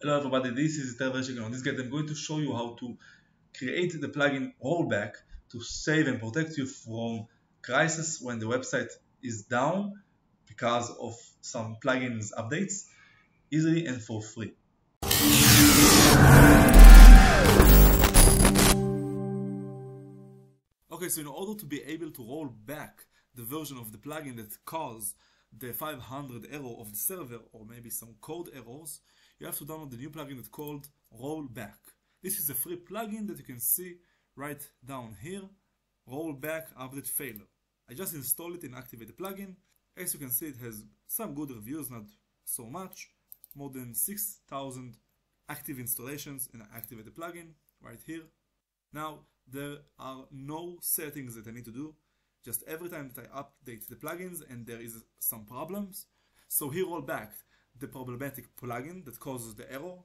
Hello everybody, this is Iter. On this guide I'm going to show you how to create the plugin Rollback to save and protect you from crisis when the website is down because of some plugins updates, easily and for free. Okay, so in order to be able to roll back the version of the plugin that caused the 500 error of the server or maybe some code errors, you have to download the new plugin that's called Rollback. This is a free plugin that you can see right down here, Rollback Update Failure. I just installed it and activate the plugin. As you can see, it has some good reviews, not so much, more than 6,000 active installations, and I activate the plugin right here. Now, there are no settings that I need to do, just every time that I update the plugins and there is some problems. So here Rollback, the problematic plugin that causes the error,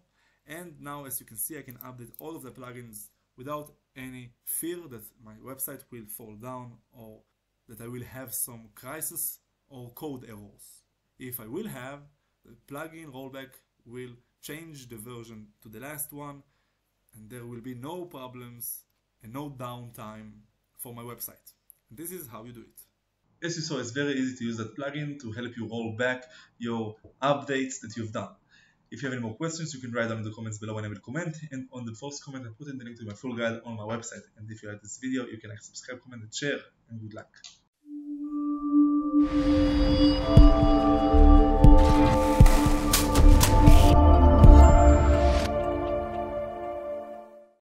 and now as you can see I can update all of the plugins without any fear that my website will fall down or that I will have some crisis or code errors. If I will have, the plugin Rollback will change the version to the last one and there will be no problems and no downtime for my website. And this is how you do it. As you saw, it's very easy to use that plugin to help you roll back your updates that you've done. If you have any more questions, you can write down in the comments below and I will comment. And on the first comment, I put in the link to my full guide on my website. And if you like this video, you can like, subscribe, comment, and share. And good luck.